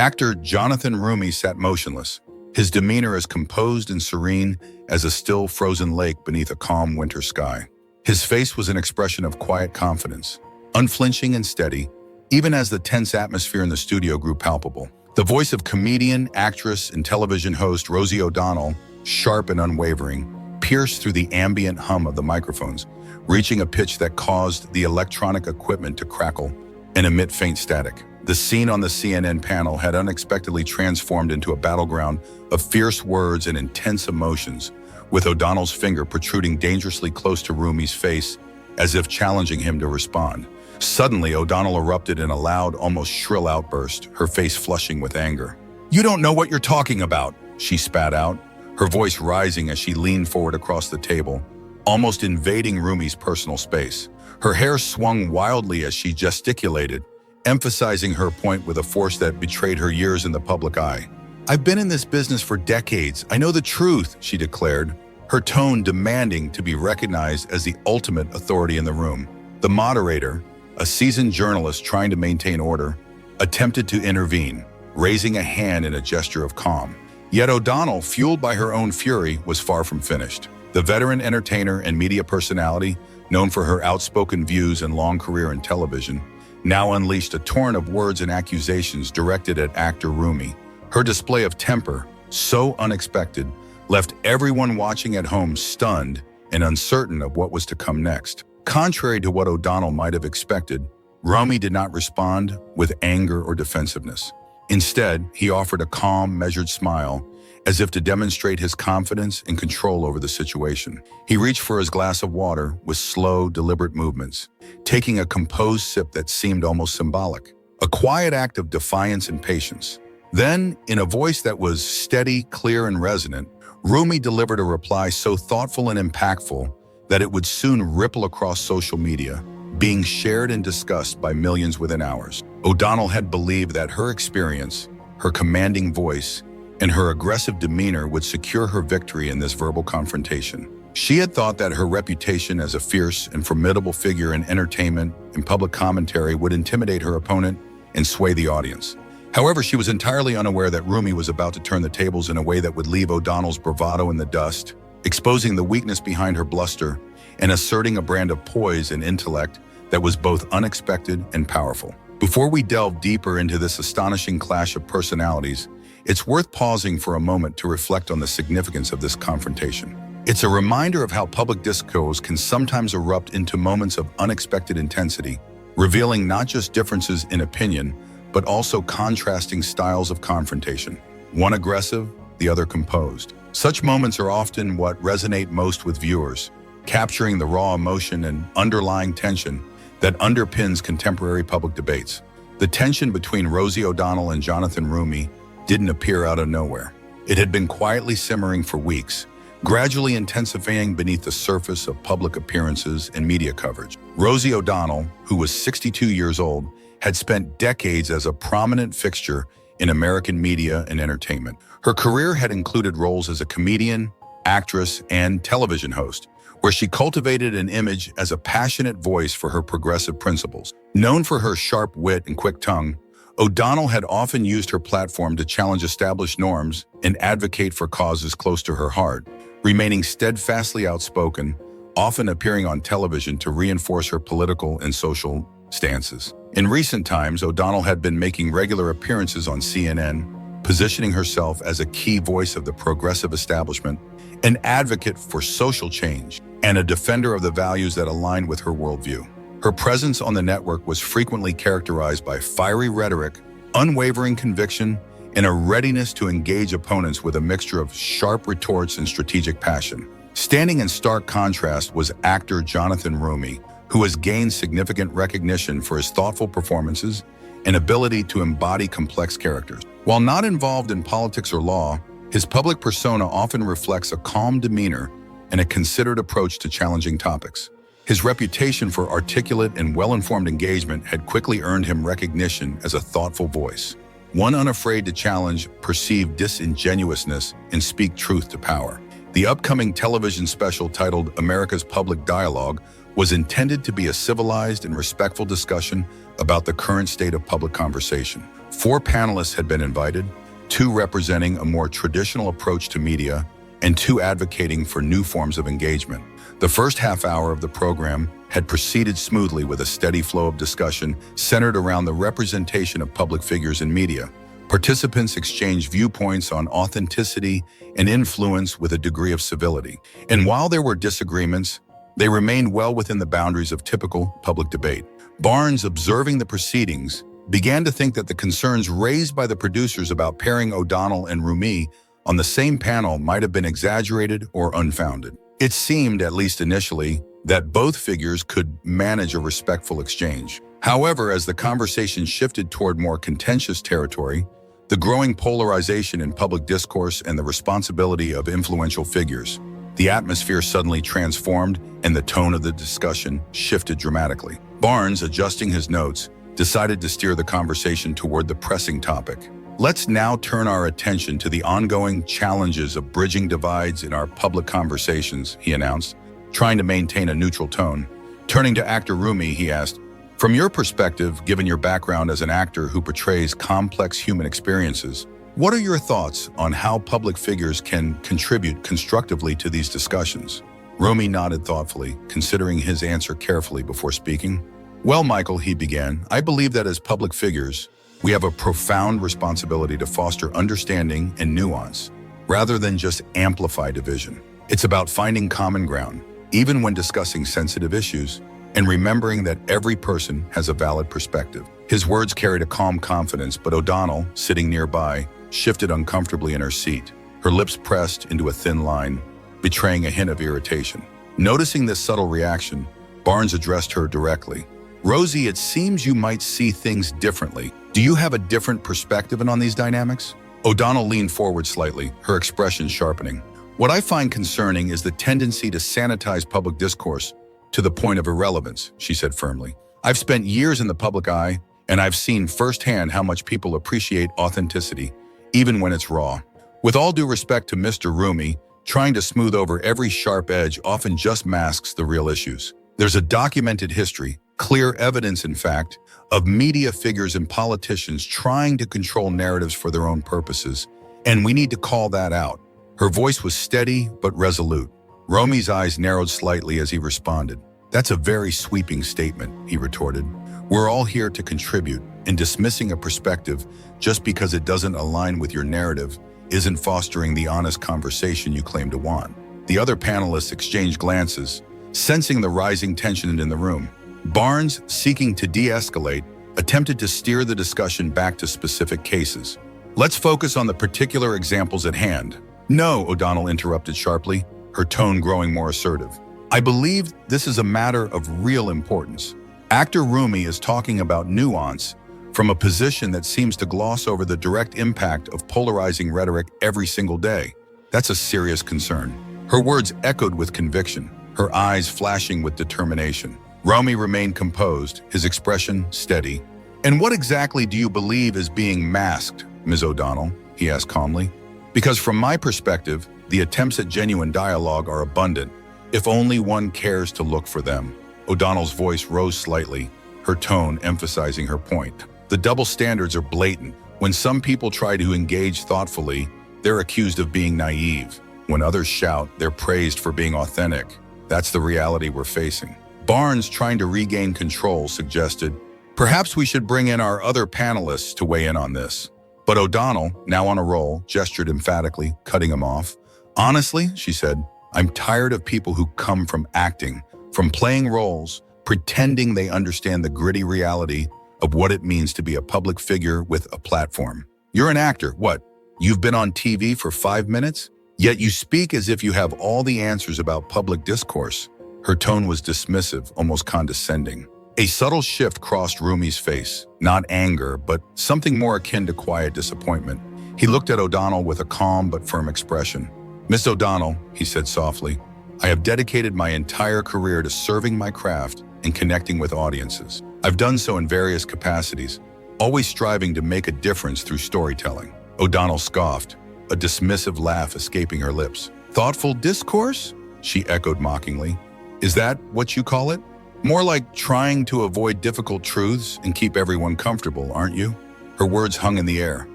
Actor Jonathan Roumie sat motionless, his demeanor as composed and serene as a still frozen lake beneath a calm winter sky. His face was an expression of quiet confidence, unflinching and steady, even as the tense atmosphere in the studio grew palpable. The voice of comedian, actress, and television host Rosie O'Donnell, sharp and unwavering, pierced through the ambient hum of the microphones, reaching a pitch that caused the electronic equipment to crackle and emit faint static. The scene on the CNN panel had unexpectedly transformed into a battleground of fierce words and intense emotions, with O'Donnell's finger protruding dangerously close to Roumie's face, as if challenging him to respond. Suddenly, O'Donnell erupted in a loud, almost shrill outburst, her face flushing with anger. "You don't know what you're talking about," she spat out, her voice rising as she leaned forward across the table, almost invading Roumie's personal space. Her hair swung wildly as she gesticulated, emphasizing her point with a force that betrayed her years in the public eye. "I've been in this business for decades. I know the truth," she declared, her tone demanding to be recognized as the ultimate authority in the room. The moderator, a seasoned journalist trying to maintain order, attempted to intervene, raising a hand in a gesture of calm. Yet O'Donnell, fueled by her own fury, was far from finished. The veteran entertainer and media personality, known for her outspoken views and long career in television, now unleashed a torrent of words and accusations directed at actor Roumie. Her display of temper, so unexpected, left everyone watching at home stunned and uncertain of what was to come next. Contrary to what O'Donnell might have expected, Roumie did not respond with anger or defensiveness. Instead, he offered a calm, measured smile, as if to demonstrate his confidence and control over the situation. He reached for his glass of water with slow, deliberate movements, taking a composed sip that seemed almost symbolic, a quiet act of defiance and patience. Then, in a voice that was steady, clear, and resonant, Roumie delivered a reply so thoughtful and impactful that it would soon ripple across social media, being shared and discussed by millions within hours. O'Donnell had believed that her experience, her commanding voice, and her aggressive demeanor would secure her victory in this verbal confrontation. She had thought that her reputation as a fierce and formidable figure in entertainment and public commentary would intimidate her opponent and sway the audience. However, she was entirely unaware that Roumie was about to turn the tables in a way that would leave O'Donnell's bravado in the dust, exposing the weakness behind her bluster and asserting a brand of poise and intellect that was both unexpected and powerful. Before we delve deeper into this astonishing clash of personalities, it's worth pausing for a moment to reflect on the significance of this confrontation. It's a reminder of how public discourse can sometimes erupt into moments of unexpected intensity, revealing not just differences in opinion, but also contrasting styles of confrontation, one aggressive, the other composed. Such moments are often what resonate most with viewers, capturing the raw emotion and underlying tension that underpins contemporary public debates. The tension between Rosie O'Donnell and Jonathan Roumie didn't appear out of nowhere. It had been quietly simmering for weeks, gradually intensifying beneath the surface of public appearances and media coverage. Rosie O'Donnell, who was 62 years old, had spent decades as a prominent fixture in American media and entertainment. Her career had included roles as a comedian, actress, and television host, where she cultivated an image as a passionate voice for her progressive principles. Known for her sharp wit and quick tongue, O'Donnell had often used her platform to challenge established norms and advocate for causes close to her heart, remaining steadfastly outspoken, often appearing on television to reinforce her political and social stances. In recent times, O'Donnell had been making regular appearances on CNN, positioning herself as a key voice of the progressive establishment, an advocate for social change, and a defender of the values that align with her worldview. Her presence on the network was frequently characterized by fiery rhetoric, unwavering conviction, and a readiness to engage opponents with a mixture of sharp retorts and strategic passion. Standing in stark contrast was actor Jonathan Roumie, who has gained significant recognition for his thoughtful performances and ability to embody complex characters. While not involved in politics or law, his public persona often reflects a calm demeanor and a considered approach to challenging topics. His reputation for articulate and well-informed engagement had quickly earned him recognition as a thoughtful voice, one unafraid to challenge perceived disingenuousness and speak truth to power. The upcoming television special titled America's Public Dialogue was intended to be a civilized and respectful discussion about the current state of public conversation. 4 panelists had been invited, 2 representing a more traditional approach to media, and 2 advocating for new forms of engagement. The first half hour of the program had proceeded smoothly with a steady flow of discussion centered around the representation of public figures in media. Participants exchanged viewpoints on authenticity and influence with a degree of civility. And while there were disagreements, they remained well within the boundaries of typical public debate. Barnes, observing the proceedings, began to think that the concerns raised by the producers about pairing O'Donnell and Roumie on the same panel might have been exaggerated or unfounded. It seemed, at least initially, that both figures could manage a respectful exchange. However, as the conversation shifted toward more contentious territory, the growing polarization in public discourse and the responsibility of influential figures, the atmosphere suddenly transformed and the tone of the discussion shifted dramatically. Barnes, adjusting his notes, decided to steer the conversation toward the pressing topic. Let's now turn our attention to the ongoing challenges of bridging divides in our public conversations, he announced, trying to maintain a neutral tone. Turning to actor Roumie, he asked, from your perspective, given your background as an actor who portrays complex human experiences, what are your thoughts on how public figures can contribute constructively to these discussions? Roumie nodded thoughtfully, considering his answer carefully before speaking. Well, Michael, he began, I believe that as public figures, we have a profound responsibility to foster understanding and nuance, rather than just amplify division. It's about finding common ground, even when discussing sensitive issues, and remembering that every person has a valid perspective. His words carried a calm confidence, but O'Donnell, sitting nearby, shifted uncomfortably in her seat, her lips pressed into a thin line, betraying a hint of irritation. Noticing this subtle reaction, Barnes addressed her directly. Rosie, it seems you might see things differently. Do you have a different perspective on these dynamics? O'Donnell leaned forward slightly, her expression sharpening. What I find concerning is the tendency to sanitize public discourse to the point of irrelevance, she said firmly. I've spent years in the public eye, and I've seen firsthand how much people appreciate authenticity, even when it's raw. With all due respect to Mr. Roumie, trying to smooth over every sharp edge often just masks the real issues. There's a documented history, clear evidence in fact, of media figures and politicians trying to control narratives for their own purposes, and we need to call that out. Her voice was steady but resolute. Roumie's eyes narrowed slightly as he responded. That's a very sweeping statement, he retorted. We're all here to contribute, and dismissing a perspective just because it doesn't align with your narrative isn't fostering the honest conversation you claim to want. The other panelists exchanged glances, sensing the rising tension in the room. Barnes, seeking to de-escalate, attempted to steer the discussion back to specific cases. Let's focus on the particular examples at hand. No, O'Donnell interrupted sharply, her tone growing more assertive. I believe this is a matter of real importance. Actor Roumie is talking about nuance from a position that seems to gloss over the direct impact of polarizing rhetoric every single day. That's a serious concern. Her words echoed with conviction, her eyes flashing with determination. Roumie remained composed, his expression steady. And what exactly do you believe is being masked, Ms. O'Donnell? He asked calmly. Because from my perspective, the attempts at genuine dialogue are abundant, if only one cares to look for them. O'Donnell's voice rose slightly, her tone emphasizing her point. The double standards are blatant. When some people try to engage thoughtfully, they're accused of being naive. When others shout, they're praised for being authentic. That's the reality we're facing. Barnes, trying to regain control, suggested, perhaps we should bring in our other panelists to weigh in on this. But O'Donnell, now on a roll, gestured emphatically, cutting him off. Honestly, she said, I'm tired of people who come from acting, from playing roles, pretending they understand the gritty reality of what it means to be a public figure with a platform. You're an actor, what? You've been on TV for 5 minutes? Yet you speak as if you have all the answers about public discourse. Her tone was dismissive, almost condescending. A subtle shift crossed Roumie's face, not anger, but something more akin to quiet disappointment. He looked at O'Donnell with a calm but firm expression. Miss O'Donnell, he said softly, I have dedicated my entire career to serving my craft and connecting with audiences. I've done so in various capacities, always striving to make a difference through storytelling. O'Donnell scoffed, a dismissive laugh escaping her lips. Thoughtful discourse? She echoed mockingly. Is that what you call it? More like trying to avoid difficult truths and keep everyone comfortable, aren't you? Her words hung in the air,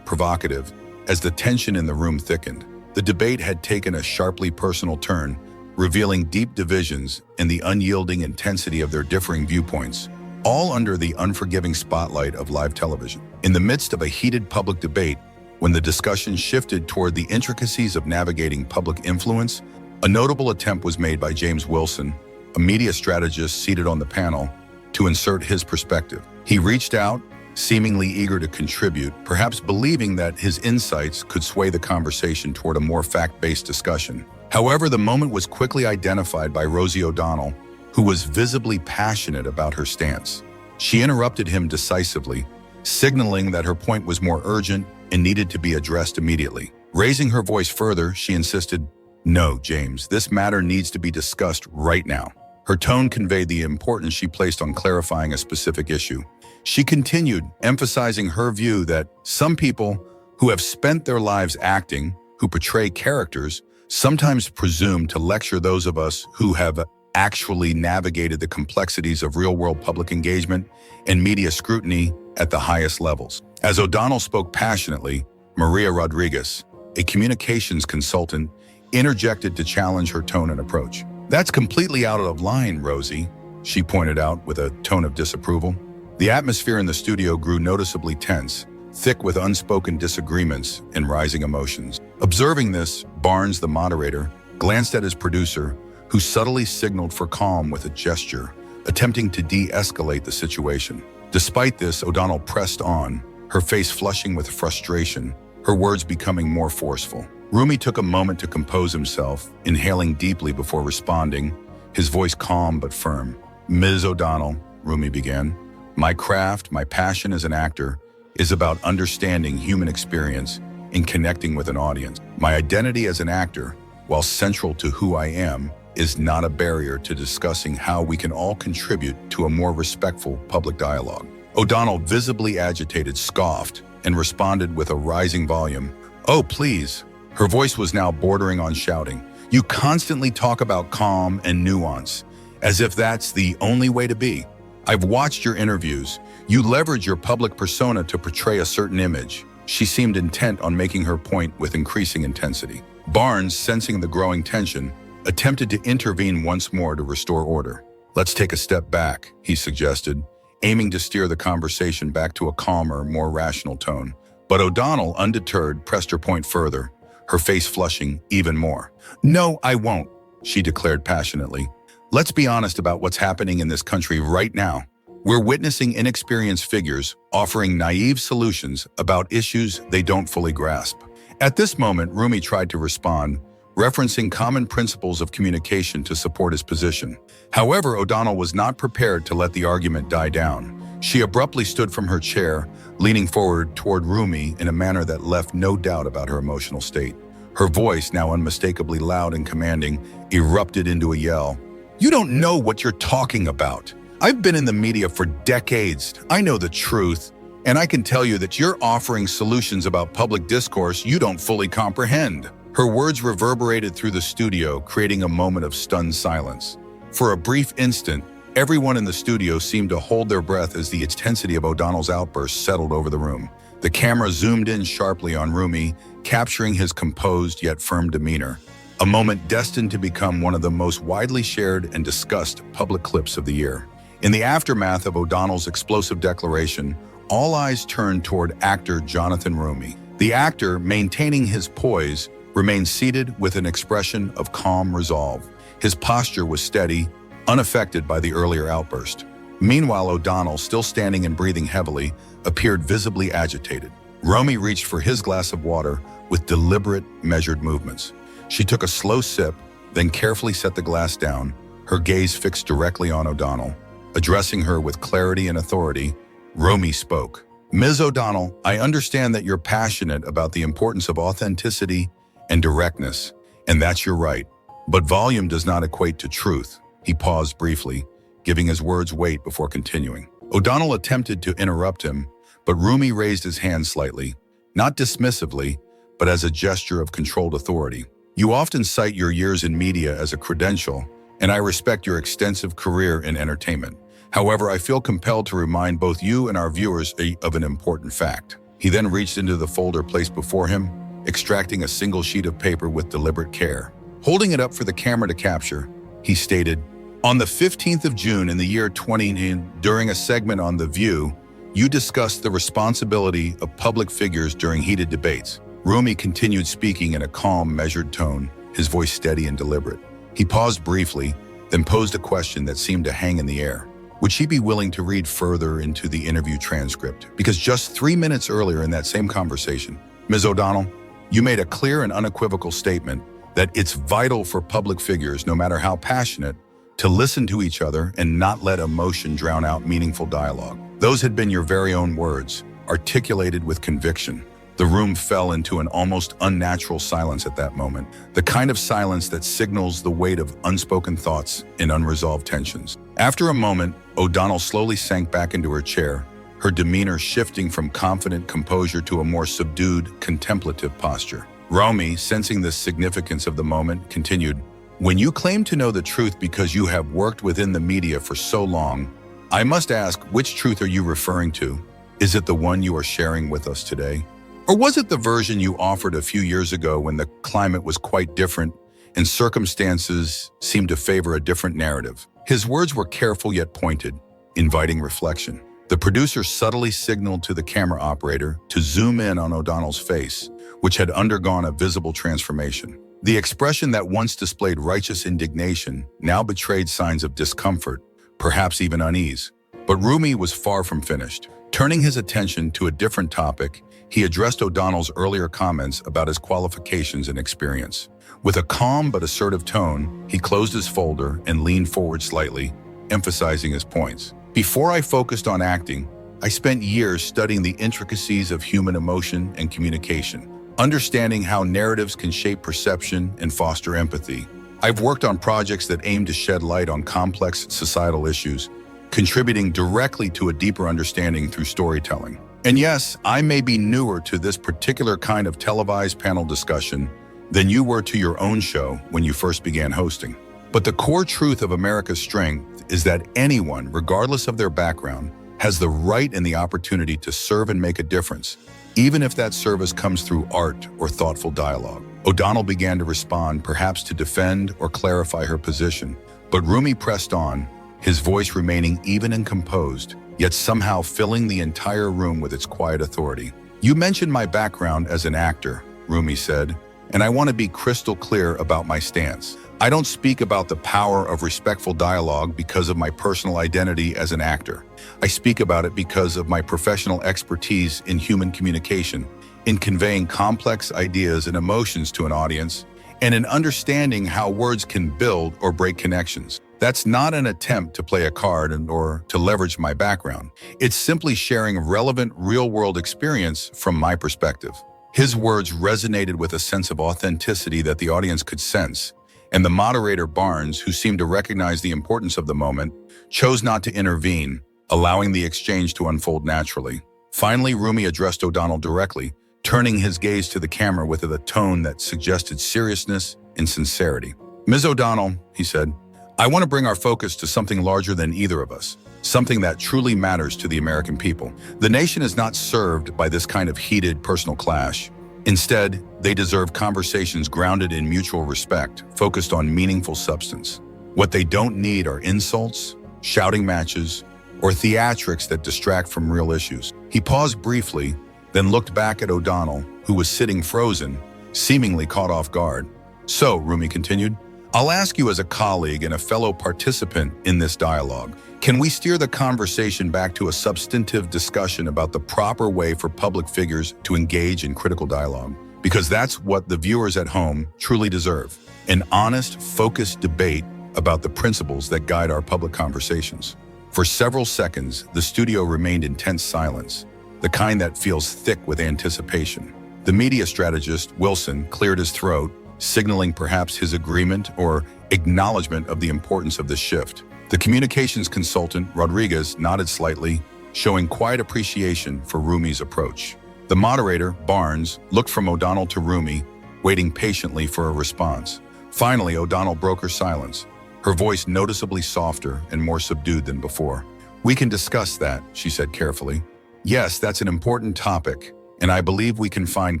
provocative, as the tension in the room thickened. The debate had taken a sharply personal turn, revealing deep divisions and the unyielding intensity of their differing viewpoints, all under the unforgiving spotlight of live television. In the midst of a heated public debate, when the discussion shifted toward the intricacies of navigating public influence, a notable attempt was made by James Wilson, a media strategist seated on the panel, to insert his perspective. He reached out, seemingly eager to contribute, perhaps believing that his insights could sway the conversation toward a more fact-based discussion. However, the moment was quickly identified by Rosie O'Donnell, who was visibly passionate about her stance. She interrupted him decisively, signaling that her point was more urgent and needed to be addressed immediately. Raising her voice further, she insisted, "No, James, this matter needs to be discussed right now." Her tone conveyed the importance she placed on clarifying a specific issue. She continued, emphasizing her view that some people who have spent their lives acting, who portray characters, sometimes presume to lecture those of us who have actually navigated the complexities of real-world public engagement and media scrutiny at the highest levels. As O'Donnell spoke passionately, Maria Rodriguez, a communications consultant, interjected to challenge her tone and approach. "That's completely out of line, Rosie," she pointed out with a tone of disapproval. The atmosphere in the studio grew noticeably tense, thick with unspoken disagreements and rising emotions. Observing this, Barnes, the moderator, glanced at his producer, who subtly signaled for calm with a gesture, attempting to de-escalate the situation. Despite this, O'Donnell pressed on, her face flushing with frustration, her words becoming more forceful. Roumie took a moment to compose himself, inhaling deeply before responding, his voice calm but firm. "Ms. O'Donnell," Roumie began, "my craft, my passion as an actor, is about understanding human experience and connecting with an audience. My identity as an actor, while central to who I am, is not a barrier to discussing how we can all contribute to a more respectful public dialogue." O'Donnell, visibly agitated, scoffed and responded with a rising volume, "Oh, please." Her voice was now bordering on shouting. "You constantly talk about calm and nuance, as if that's the only way to be. I've watched your interviews. You leverage your public persona to portray a certain image." She seemed intent on making her point with increasing intensity. Barnes, sensing the growing tension, attempted to intervene once more to restore order. "Let's take a step back," he suggested, aiming to steer the conversation back to a calmer, more rational tone. But O'Donnell, undeterred, pressed her point further, her face flushing even more. "No, I won't," she declared passionately. "Let's be honest about what's happening in this country right now. We're witnessing inexperienced figures offering naive solutions about issues they don't fully grasp." At this moment, Roumie tried to respond, referencing common principles of communication to support his position. However, O'Donnell was not prepared to let the argument die down. She abruptly stood from her chair, leaning forward toward Roumie in a manner that left no doubt about her emotional state. Her voice, now unmistakably loud and commanding, erupted into a yell. "You don't know what you're talking about. I've been in the media for decades. I know the truth. And I can tell you that you're offering solutions about public discourse you don't fully comprehend." Her words reverberated through the studio, creating a moment of stunned silence. For a brief instant, everyone in the studio seemed to hold their breath as the intensity of O'Donnell's outburst settled over the room. The camera zoomed in sharply on Roumie, capturing his composed yet firm demeanor, a moment destined to become one of the most widely shared and discussed public clips of the year. In the aftermath of O'Donnell's explosive declaration, all eyes turned toward actor Jonathan Roumie. The actor, maintaining his poise, remained seated with an expression of calm resolve. His posture was steady, unaffected by the earlier outburst. Meanwhile, O'Donnell, still standing and breathing heavily, appeared visibly agitated. Roumie reached for his glass of water with deliberate, measured movements. She took a slow sip, then carefully set the glass down, her gaze fixed directly on O'Donnell. Addressing her with clarity and authority, Roumie spoke. "Ms. O'Donnell, I understand that you're passionate about the importance of authenticity and directness, and that's your right. But volume does not equate to truth." He paused briefly, giving his words weight before continuing. O'Donnell attempted to interrupt him, but Roumie raised his hand slightly, not dismissively, but as a gesture of controlled authority. "You often cite your years in media as a credential, and I respect your extensive career in entertainment. However, I feel compelled to remind both you and our viewers of an important fact. He then reached into the folder placed before him, extracting a single sheet of paper with deliberate care. Holding it up for the camera to capture, he stated, "On the 15th of June in the year 20, during a segment on The View, you discussed the responsibility of public figures during heated debates." Roumie continued speaking in a calm, measured tone, his voice steady and deliberate. He paused briefly, then posed a question that seemed to hang in the air. Would she be willing to read further into the interview transcript? Because just 3 minutes earlier in that same conversation, Ms. O'Donnell, you made a clear and unequivocal statement that it's vital for public figures, no matter how passionate, to listen to each other and not let emotion drown out meaningful dialogue. Those had been your very own words, articulated with conviction. The room fell into an almost unnatural silence at that moment, the kind of silence that signals the weight of unspoken thoughts and unresolved tensions. After a moment, O'Donnell slowly sank back into her chair, her demeanor shifting from confident composure to a more subdued, contemplative posture. Roumie, sensing the significance of the moment, continued, "When you claim to know the truth because you have worked within the media for so long, I must ask, which truth are you referring to? Is it the one you are sharing with us today? Or was it the version you offered a few years ago when the climate was quite different and circumstances seemed to favor a different narrative?" His words were careful yet pointed, inviting reflection. The producer subtly signaled to the camera operator to zoom in on O'Donnell's face, which had undergone a visible transformation. The expression that once displayed righteous indignation now betrayed signs of discomfort, perhaps even unease. But Roumie was far from finished. Turning his attention to a different topic, he addressed O'Donnell's earlier comments about his qualifications and experience. With a calm but assertive tone, he closed his folder and leaned forward slightly, emphasizing his points. "Before I focused on acting, I spent years studying the intricacies of human emotion and communication, understanding how narratives can shape perception and foster empathy. I've worked on projects that aim to shed light on complex societal issues, contributing directly to a deeper understanding through storytelling. And yes, I may be newer to this particular kind of televised panel discussion than you were to your own show when you first began hosting. But the core truth of America's strength is that anyone, regardless of their background, has the right and the opportunity to serve and make a difference, even if that service comes through art or thoughtful dialogue." O'Donnell began to respond, perhaps to defend or clarify her position, but Roumie pressed on, his voice remaining even and composed, yet somehow filling the entire room with its quiet authority. "You mentioned my background as an actor," Roumie said, "and I want to be crystal clear about my stance. I don't speak about the power of respectful dialogue because of my personal identity as an actor. I speak about it because of my professional expertise in human communication, in conveying complex ideas and emotions to an audience, and in understanding how words can build or break connections. That's not an attempt to play a card or to leverage my background. It's simply sharing relevant real-world experience from my perspective." His words resonated with a sense of authenticity that the audience could sense, and the moderator, Barnes, who seemed to recognize the importance of the moment, chose not to intervene, allowing the exchange to unfold naturally. Finally, Roumie addressed O'Donnell directly, turning his gaze to the camera with a tone that suggested seriousness and sincerity. "Ms. O'Donnell," he said, "I want to bring our focus to something larger than either of us, something that truly matters to the American people. The nation is not served by this kind of heated personal clash. Instead, they deserve conversations grounded in mutual respect, focused on meaningful substance. What they don't need are insults, shouting matches, or theatrics that distract from real issues." He paused briefly, then looked back at O'Donnell, who was sitting frozen, seemingly caught off guard. "So," Roumie continued, "I'll ask you as a colleague and a fellow participant in this dialogue, can we steer the conversation back to a substantive discussion about the proper way for public figures to engage in critical dialogue? Because that's what the viewers at home truly deserve. An honest, focused debate about the principles that guide our public conversations." For several seconds, the studio remained in tense silence, the kind that feels thick with anticipation. The media strategist, Wilson, cleared his throat, signaling perhaps his agreement or acknowledgement of the importance of this shift. The communications consultant, Rodriguez, nodded slightly, showing quiet appreciation for Roumie's approach. The moderator, Barnes, looked from O'Donnell to Roumie, waiting patiently for a response. Finally, O'Donnell broke her silence, her voice noticeably softer and more subdued than before. "We can discuss that," she said carefully. "Yes, that's an important topic, and I believe we can find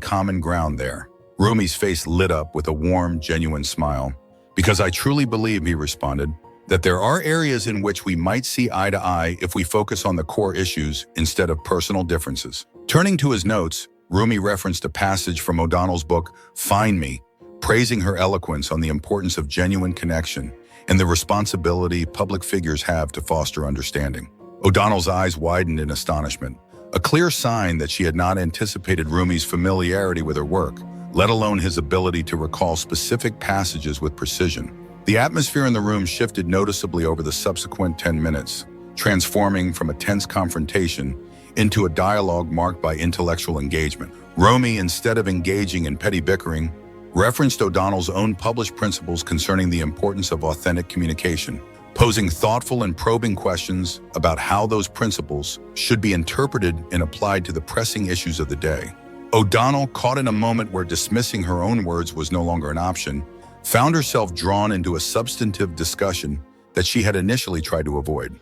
common ground there." Roumie's face lit up with a warm, genuine smile. "Because I truly believe," he responded, "that there are areas in which we might see eye to eye if we focus on the core issues instead of personal differences." Turning to his notes, Roumie referenced a passage from O'Donnell's book, Find Me, praising her eloquence on the importance of genuine connection and the responsibility public figures have to foster understanding. O'Donnell's eyes widened in astonishment, a clear sign that she had not anticipated Roumie's familiarity with her work, let alone his ability to recall specific passages with precision. The atmosphere in the room shifted noticeably over the subsequent 10 minutes, transforming from a tense confrontation into a dialogue marked by intellectual engagement. Roumie, instead of engaging in petty bickering, referenced O'Donnell's own published principles concerning the importance of authentic communication, posing thoughtful and probing questions about how those principles should be interpreted and applied to the pressing issues of the day. O'Donnell, caught in a moment where dismissing her own words was no longer an option, found herself drawn into a substantive discussion that she had initially tried to avoid.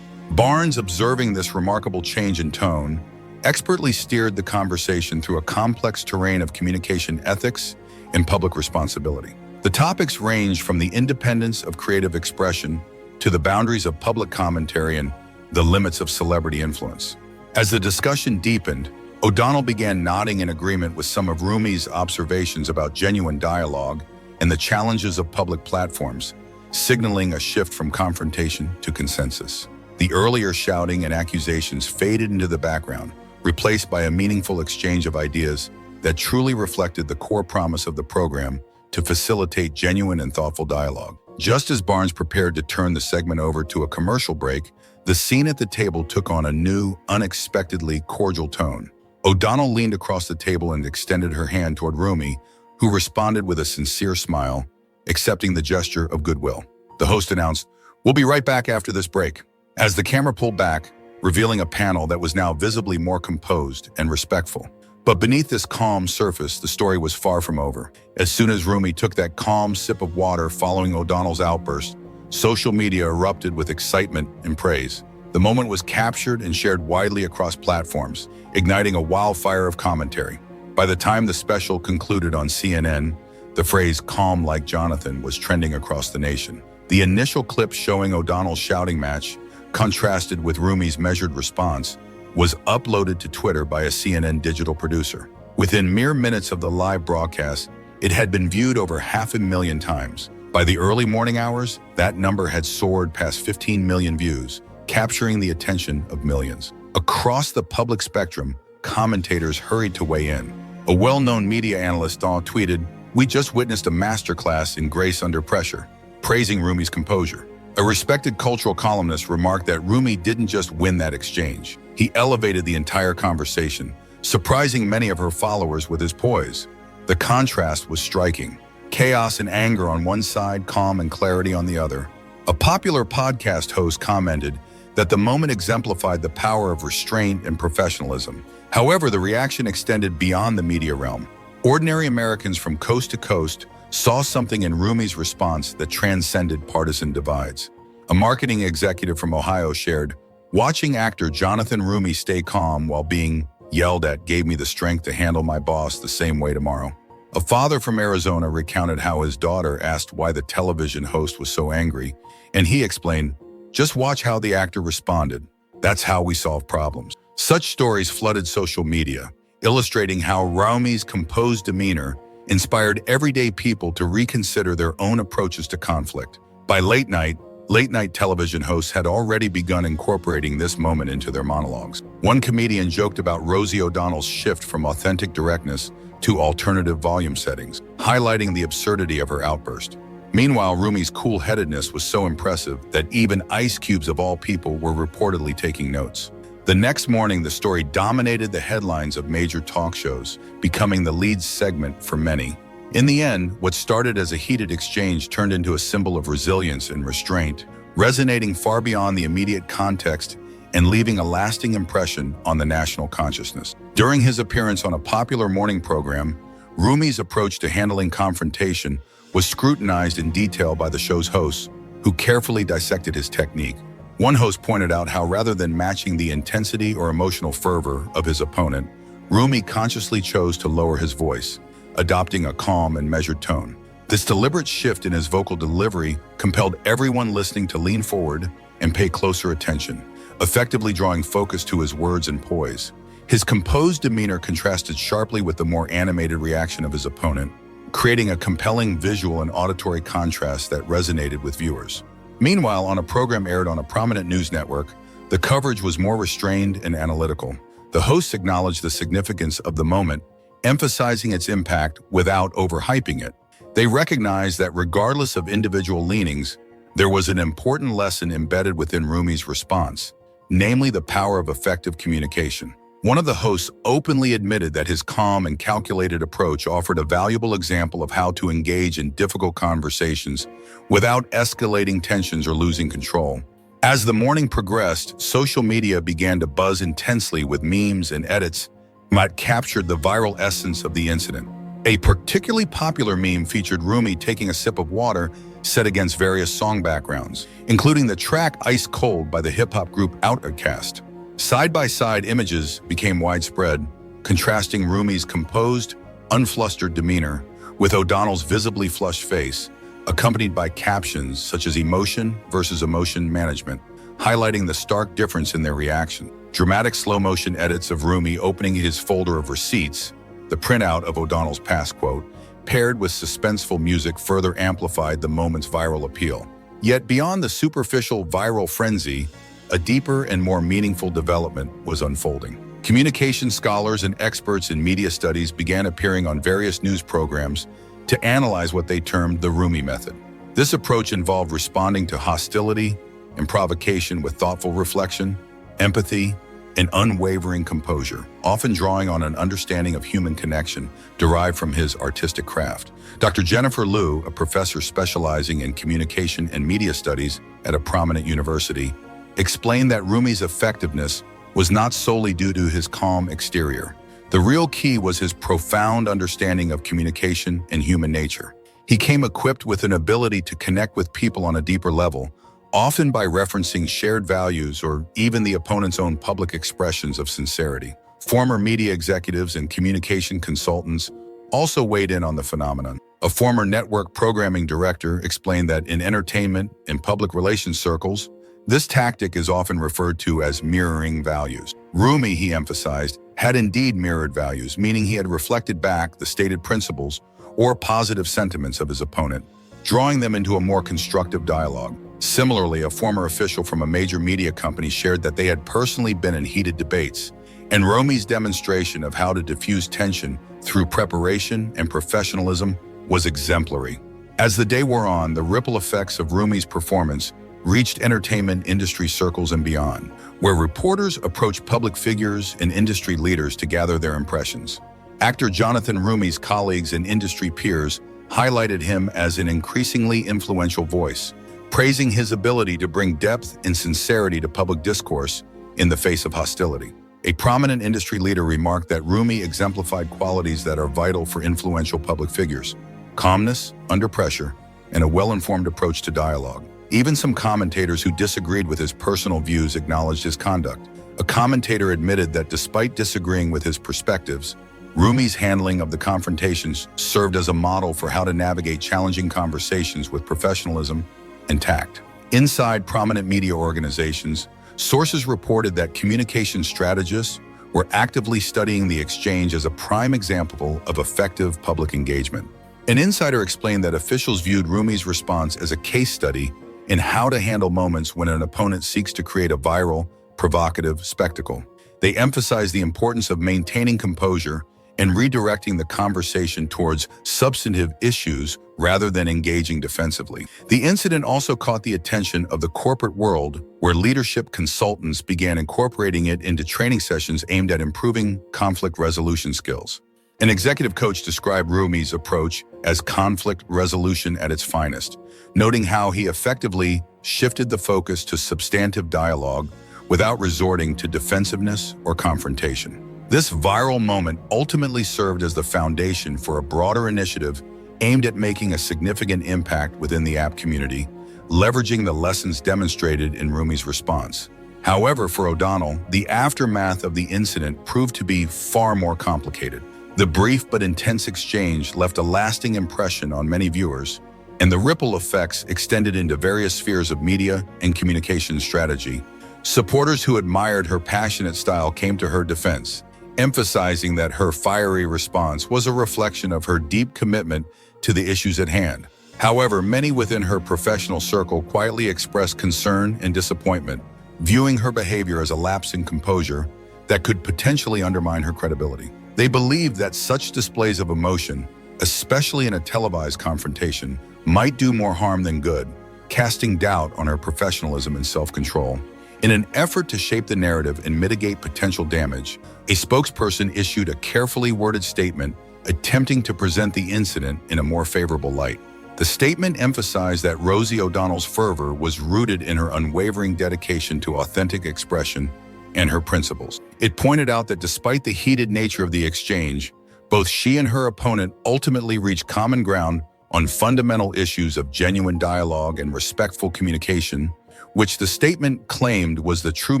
Barnes, observing this remarkable change in tone, expertly steered the conversation through a complex terrain of communication ethics and public responsibility. The topics ranged from the independence of creative expression to the boundaries of public commentary and the limits of celebrity influence. As the discussion deepened, O'Donnell began nodding in agreement with some of Roumie's observations about genuine dialogue and the challenges of public platforms, signaling a shift from confrontation to consensus. The earlier shouting and accusations faded into the background, replaced by a meaningful exchange of ideas that truly reflected the core promise of the program to facilitate genuine and thoughtful dialogue. Just as Barnes prepared to turn the segment over to a commercial break, the scene at the table took on a new, unexpectedly cordial tone. O'Donnell leaned across the table and extended her hand toward Roumie, who responded with a sincere smile, accepting the gesture of goodwill. The host announced, "We'll be right back after this break." As the camera pulled back, revealing a panel that was now visibly more composed and respectful. But beneath this calm surface, the story was far from over. As soon as Roumie took that calm sip of water following O'Donnell's outburst, social media erupted with excitement and praise. The moment was captured and shared widely across platforms, igniting a wildfire of commentary. By the time the special concluded on CNN, the phrase "calm like Jonathan" was trending across the nation. The initial clip showing O'Donnell's shouting match, contrasted with Roumie's measured response, was uploaded to Twitter by a CNN digital producer. Within mere minutes of the live broadcast, it had been viewed over 500,000 times. By the early morning hours, that number had soared past 15 million views, capturing the attention of millions. Across the public spectrum, commentators hurried to weigh in. A well-known media analyst tweeted, "We just witnessed a masterclass in grace under pressure," praising Roumie's composure. A respected cultural columnist remarked that Roumie didn't just win that exchange. He elevated the entire conversation, surprising many of her followers with his poise. The contrast was striking. Chaos and anger on one side, calm and clarity on the other. A popular podcast host commented that the moment exemplified the power of restraint and professionalism. However, the reaction extended beyond the media realm. Ordinary Americans from coast to coast saw something in Roumie's response that transcended partisan divides. A marketing executive from Ohio shared, "Watching actor Jonathan Roumie stay calm while being yelled at gave me the strength to handle my boss the same way tomorrow." A father from Arizona recounted how his daughter asked why the television host was so angry, and he explained, "Just watch how the actor responded. That's how we solve problems." Such stories flooded social media, illustrating how Roumie's composed demeanor inspired everyday people to reconsider their own approaches to conflict. By late night television hosts had already begun incorporating this moment into their monologues. One comedian joked about Rosie O'Donnell's shift from authentic directness to alternative volume settings, highlighting the absurdity of her outburst. Meanwhile, Roumie's cool-headedness was so impressive that even ice cubes of all people were reportedly taking notes. The next morning, the story dominated the headlines of major talk shows, becoming the lead segment for many. In the end, what started as a heated exchange turned into a symbol of resilience and restraint, resonating far beyond the immediate context and leaving a lasting impression on the national consciousness. During his appearance on a popular morning program, Roumie's approach to handling confrontation was scrutinized in detail by the show's hosts, who carefully dissected his technique. One host pointed out how rather than matching the intensity or emotional fervor of his opponent, Roumie consciously chose to lower his voice, adopting a calm and measured tone. This deliberate shift in his vocal delivery compelled everyone listening to lean forward and pay closer attention, effectively drawing focus to his words and poise. His composed demeanor contrasted sharply with the more animated reaction of his opponent, creating a compelling visual and auditory contrast that resonated with viewers. Meanwhile, on a program aired on a prominent news network, the coverage was more restrained and analytical. The hosts acknowledged the significance of the moment, emphasizing its impact without overhyping it. They recognized that regardless of individual leanings, there was an important lesson embedded within Roumie's response, namely the power of effective communication. One of the hosts openly admitted that his calm and calculated approach offered a valuable example of how to engage in difficult conversations without escalating tensions or losing control. As the morning progressed, social media began to buzz intensely with memes and edits that captured the viral essence of the incident. A particularly popular meme featured Roumie taking a sip of water set against various song backgrounds, including the track Ice Cold by the hip-hop group Outburst. Side-by-side images became widespread, contrasting Roumie's composed, unflustered demeanor with O'Donnell's visibly flushed face, accompanied by captions such as emotion versus emotion management, highlighting the stark difference in their reaction. Dramatic slow-motion edits of Roumie opening his folder of receipts, the printout of O'Donnell's passquote, paired with suspenseful music further amplified the moment's viral appeal. Yet beyond the superficial viral frenzy, a deeper and more meaningful development was unfolding. Communication scholars and experts in media studies began appearing on various news programs to analyze what they termed the Roumie method. This approach involved responding to hostility and provocation with thoughtful reflection, empathy, and unwavering composure, often drawing on an understanding of human connection derived from his artistic craft. Dr. Jennifer Liu, a professor specializing in communication and media studies at a prominent university, explained that Roumie's effectiveness was not solely due to his calm exterior. The real key was his profound understanding of communication and human nature. He came equipped with an ability to connect with people on a deeper level, often by referencing shared values or even the opponent's own public expressions of sincerity. Former media executives and communication consultants also weighed in on the phenomenon. A former network programming director explained that in entertainment and public relations circles, this tactic is often referred to as mirroring values. Roumie, he emphasized, had indeed mirrored values, meaning he had reflected back the stated principles or positive sentiments of his opponent, drawing them into a more constructive dialogue. Similarly, a former official from a major media company shared that they had personally been in heated debates, and Roumie's demonstration of how to diffuse tension through preparation and professionalism was exemplary. As the day wore on, the ripple effects of Roumie's performance reached entertainment industry circles and beyond, where reporters approached public figures and industry leaders to gather their impressions. Actor Jonathan Roumie's colleagues and industry peers highlighted him as an increasingly influential voice, praising his ability to bring depth and sincerity to public discourse in the face of hostility. A prominent industry leader remarked that Roumie exemplified qualities that are vital for influential public figures: calmness under pressure and a well-informed approach to dialogue. Even some commentators who disagreed with his personal views acknowledged his conduct. A commentator admitted that despite disagreeing with his perspectives, Roumie's handling of the confrontations served as a model for how to navigate challenging conversations with professionalism and tact. Inside prominent media organizations, sources reported that communication strategists were actively studying the exchange as a prime example of effective public engagement. An insider explained that officials viewed Roumie's response as a case study in how to handle moments when an opponent seeks to create a viral, provocative spectacle. They emphasized the importance of maintaining composure and redirecting the conversation towards substantive issues rather than engaging defensively. The incident also caught the attention of the corporate world, where leadership consultants began incorporating it into training sessions aimed at improving conflict resolution skills. An executive coach described Roumie's approach as conflict resolution at its finest, noting how he effectively shifted the focus to substantive dialogue without resorting to defensiveness or confrontation. This viral moment ultimately served as the foundation for a broader initiative aimed at making a significant impact within the app community, leveraging the lessons demonstrated in Roumie's response. However, for O'Donnell, the aftermath of the incident proved to be far more complicated. The brief but intense exchange left a lasting impression on many viewers, and the ripple effects extended into various spheres of media and communication strategy. Supporters who admired her passionate style came to her defense, emphasizing that her fiery response was a reflection of her deep commitment to the issues at hand. However, many within her professional circle quietly expressed concern and disappointment, viewing her behavior as a lapse in composure that could potentially undermine her credibility. They believed that such displays of emotion, especially in a televised confrontation, might do more harm than good, casting doubt on her professionalism and self-control. In an effort to shape the narrative and mitigate potential damage, a spokesperson issued a carefully worded statement attempting to present the incident in a more favorable light. The statement emphasized that Rosie O'Donnell's fervor was rooted in her unwavering dedication to authentic expression and her principles. It pointed out that despite the heated nature of the exchange, both she and her opponent ultimately reached common ground on fundamental issues of genuine dialogue and respectful communication, which the statement claimed was the true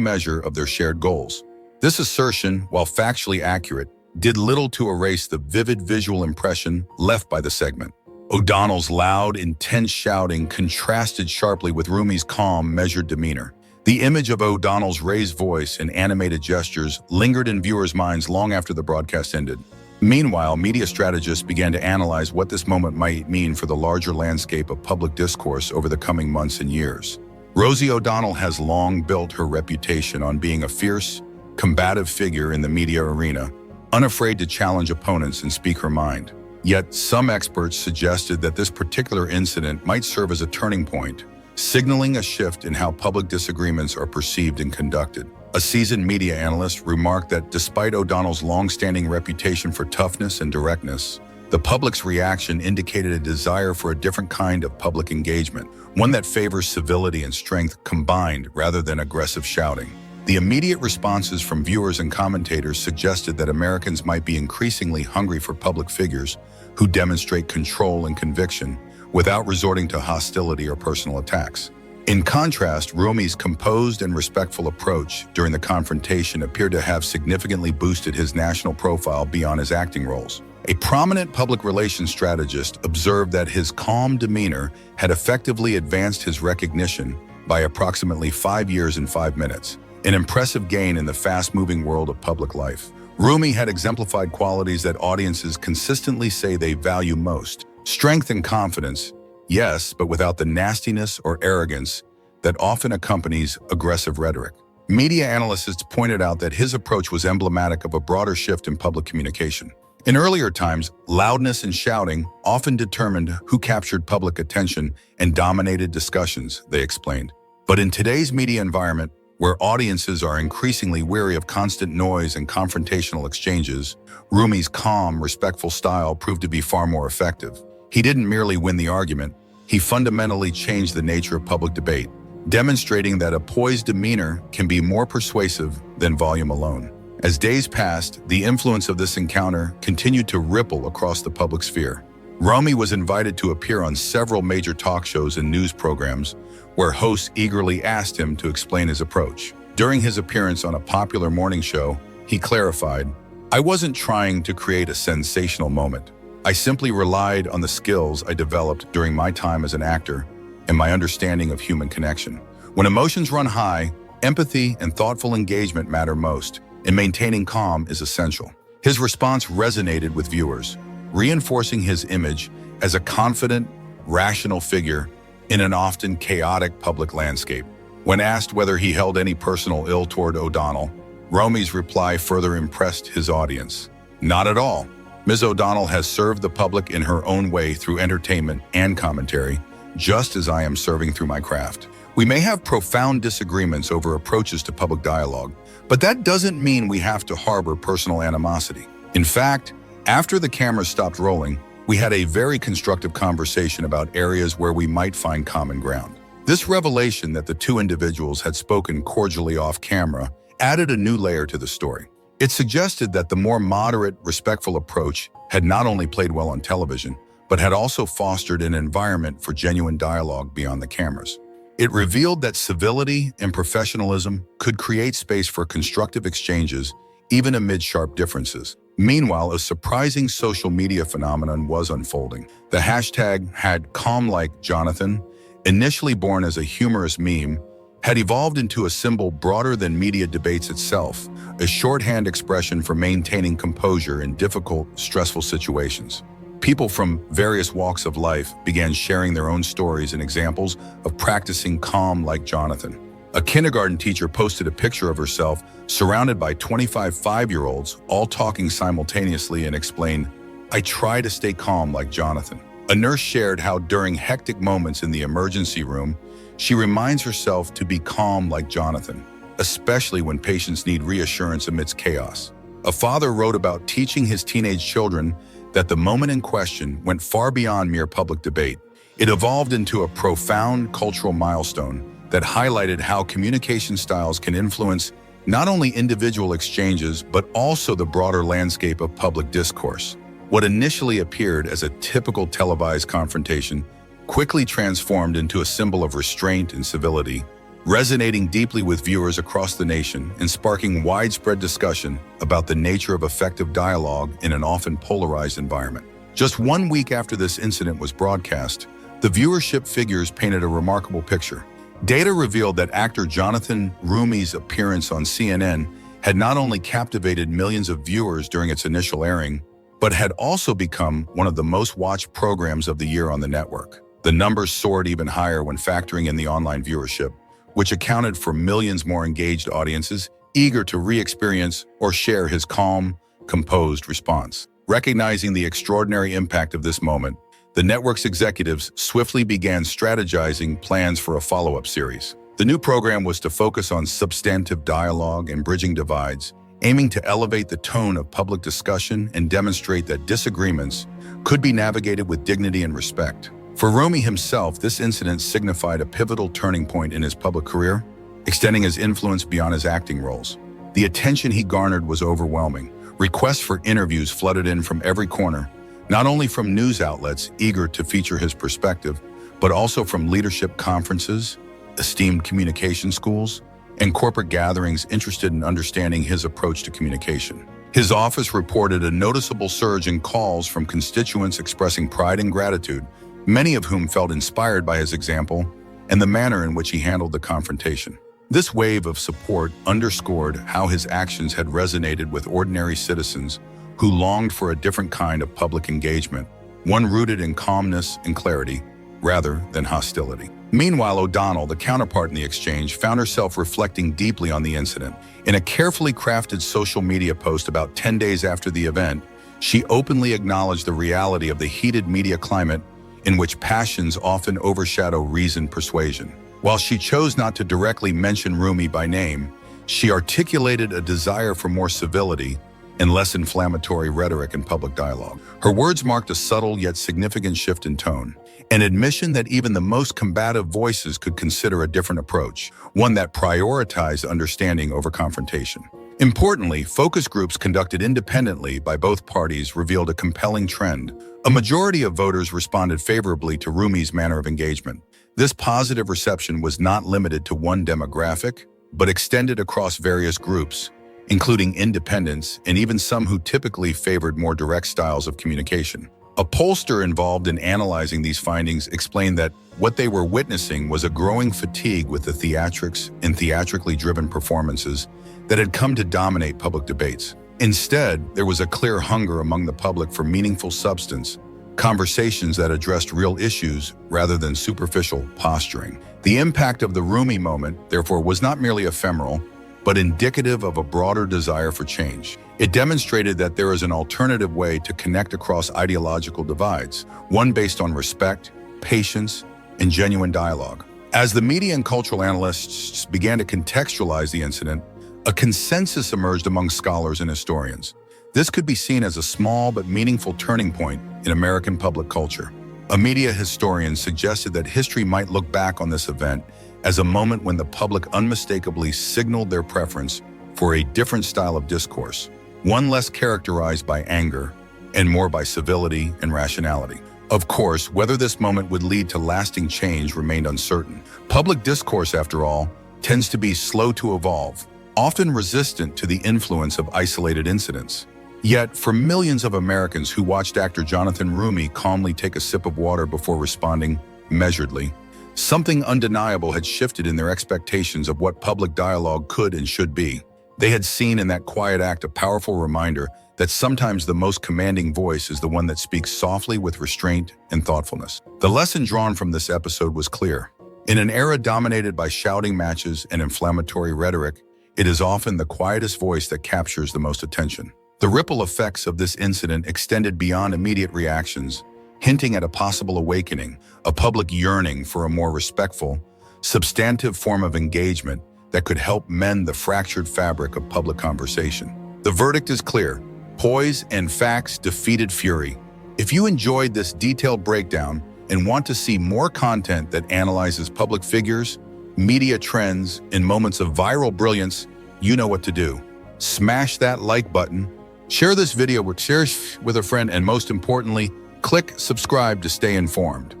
measure of their shared goals. This assertion, while factually accurate, did little to erase the vivid visual impression left by the segment. O'Donnell's loud, intense shouting contrasted sharply with Roumie's calm, measured demeanor. The image of O'Donnell's raised voice and animated gestures lingered in viewers' minds long after the broadcast ended. Meanwhile, media strategists began to analyze what this moment might mean for the larger landscape of public discourse over the coming months and years. Rosie O'Donnell has long built her reputation on being a fierce, combative figure in the media arena, unafraid to challenge opponents and speak her mind. Yet, some experts suggested that this particular incident might serve as a turning point, signaling a shift in how public disagreements are perceived and conducted. A seasoned media analyst remarked that despite O'Donnell's long-standing reputation for toughness and directness, the public's reaction indicated a desire for a different kind of public engagement, one that favors civility and strength combined rather than aggressive shouting. The immediate responses from viewers and commentators suggested that Americans might be increasingly hungry for public figures who demonstrate control and conviction without resorting to hostility or personal attacks. In contrast, Roumie's composed and respectful approach during the confrontation appeared to have significantly boosted his national profile beyond his acting roles. A prominent public relations strategist observed that his calm demeanor had effectively advanced his recognition by approximately 5 years and 5 minutes, an impressive gain in the fast-moving world of public life. Roumie had exemplified qualities that audiences consistently say they value most: strength and confidence, yes, but without the nastiness or arrogance that often accompanies aggressive rhetoric. Media analysts pointed out that his approach was emblematic of a broader shift in public communication. In earlier times, loudness and shouting often determined who captured public attention and dominated discussions, they explained. But in today's media environment, where audiences are increasingly weary of constant noise and confrontational exchanges, Roumie's calm, respectful style proved to be far more effective. He didn't merely win the argument, he fundamentally changed the nature of public debate, demonstrating that a poised demeanor can be more persuasive than volume alone. As days passed, the influence of this encounter continued to ripple across the public sphere. Roumie was invited to appear on several major talk shows and news programs, where hosts eagerly asked him to explain his approach. During his appearance on a popular morning show, he clarified, "I wasn't trying to create a sensational moment. I simply relied on the skills I developed during my time as an actor and my understanding of human connection. When emotions run high, empathy and thoughtful engagement matter most, and maintaining calm is essential." His response resonated with viewers, reinforcing his image as a confident, rational figure in an often chaotic public landscape. When asked whether he held any personal ill toward O'Donnell, Roumie's reply further impressed his audience. "Not at all. Ms. O'Donnell has served the public in her own way through entertainment and commentary, just as I am serving through my craft. We may have profound disagreements over approaches to public dialogue, but that doesn't mean we have to harbor personal animosity. In fact, after the cameras stopped rolling, we had a very constructive conversation about areas where we might find common ground." This revelation that the two individuals had spoken cordially off camera added a new layer to the story. It suggested that the more moderate, respectful approach had not only played well on television, but had also fostered an environment for genuine dialogue beyond the cameras. It revealed that civility and professionalism could create space for constructive exchanges, even amid sharp differences. Meanwhile, a surprising social media phenomenon was unfolding. The hashtag had calm like Jonathan, initially born as a humorous meme, had evolved into a symbol broader than media debates itself, a shorthand expression for maintaining composure in difficult, stressful situations. People from various walks of life began sharing their own stories and examples of practicing calm like Jonathan. A kindergarten teacher posted a picture of herself surrounded by 25 five-year-olds, all talking simultaneously, and explained, "I try to stay calm like Jonathan." A nurse shared how during hectic moments in the emergency room, she reminds herself to be calm like Jonathan, especially when patients need reassurance amidst chaos. A father wrote about teaching his teenage children that the moment in question went far beyond mere public debate. It evolved into a profound cultural milestone that highlighted how communication styles can influence not only individual exchanges, but also the broader landscape of public discourse. What initially appeared as a typical televised confrontation quickly transformed into a symbol of restraint and civility, resonating deeply with viewers across the nation and sparking widespread discussion about the nature of effective dialogue in an often polarized environment. Just 1 week after this incident was broadcast, the viewership figures painted a remarkable picture. Data revealed that actor Jonathan Roumie's appearance on CNN had not only captivated millions of viewers during its initial airing, but had also become one of the most watched programs of the year on the network. The numbers soared even higher when factoring in the online viewership, which accounted for millions more engaged audiences eager to re-experience or share his calm, composed response. Recognizing the extraordinary impact of this moment, the network's executives swiftly began strategizing plans for a follow-up series. The new program was to focus on substantive dialogue and bridging divides, aiming to elevate the tone of public discussion and demonstrate that disagreements could be navigated with dignity and respect. For Roumie himself, this incident signified a pivotal turning point in his public career, extending his influence beyond his acting roles. The attention he garnered was overwhelming. Requests for interviews flooded in from every corner, not only from news outlets eager to feature his perspective, but also from leadership conferences, esteemed communication schools, and corporate gatherings interested in understanding his approach to communication. His office reported a noticeable surge in calls from constituents expressing pride and gratitude, many of whom felt inspired by his example and the manner in which he handled the confrontation. This wave of support underscored how his actions had resonated with ordinary citizens who longed for a different kind of public engagement, one rooted in calmness and clarity rather than hostility. Meanwhile, O'Donnell, the counterpart in the exchange, found herself reflecting deeply on the incident. In a carefully crafted social media post about 10 days after the event, she openly acknowledged the reality of the heated media climate in which passions often overshadow reasoned persuasion. While she chose not to directly mention Roumie by name, she articulated a desire for more civility and less inflammatory rhetoric in public dialogue. Her words marked a subtle yet significant shift in tone, an admission that even the most combative voices could consider a different approach, one that prioritized understanding over confrontation. Importantly, focus groups conducted independently by both parties revealed a compelling trend. A majority of voters responded favorably to Roumie's manner of engagement. This positive reception was not limited to one demographic, but extended across various groups, including independents and even some who typically favored more direct styles of communication. A pollster involved in analyzing these findings explained that what they were witnessing was a growing fatigue with the theatrics and theatrically driven performances that had come to dominate public debates. Instead, there was a clear hunger among the public for meaningful substance, conversations that addressed real issues rather than superficial posturing. The impact of the Roumie moment, therefore, was not merely ephemeral, but indicative of a broader desire for change. It demonstrated that there is an alternative way to connect across ideological divides, one based on respect, patience, and genuine dialogue. As the media and cultural analysts began to contextualize the incident, a consensus emerged among scholars and historians. This could be seen as a small but meaningful turning point in American public culture. A media historian suggested that history might look back on this event as a moment when the public unmistakably signaled their preference for a different style of discourse, one less characterized by anger and more by civility and rationality. Of course, whether this moment would lead to lasting change remained uncertain. Public discourse, after all, tends to be slow to evolve, often resistant to the influence of isolated incidents. Yet, for millions of Americans who watched actor Jonathan Roumie calmly take a sip of water before responding measuredly, something undeniable had shifted in their expectations of what public dialogue could and should be. They had seen in that quiet act a powerful reminder that sometimes the most commanding voice is the one that speaks softly with restraint and thoughtfulness. The lesson drawn from this episode was clear. In an era dominated by shouting matches and inflammatory rhetoric, it is often the quietest voice that captures the most attention. The ripple effects of this incident extended beyond immediate reactions, hinting at a possible awakening, a public yearning for a more respectful, substantive form of engagement that could help mend the fractured fabric of public conversation. The verdict is clear. Poise and facts defeated fury. If you enjoyed this detailed breakdown and want to see more content that analyzes public figures, media trends, and moments of viral brilliance, you know what to do. Smash that like button, share this video with a friend, and most importantly, click subscribe to stay informed.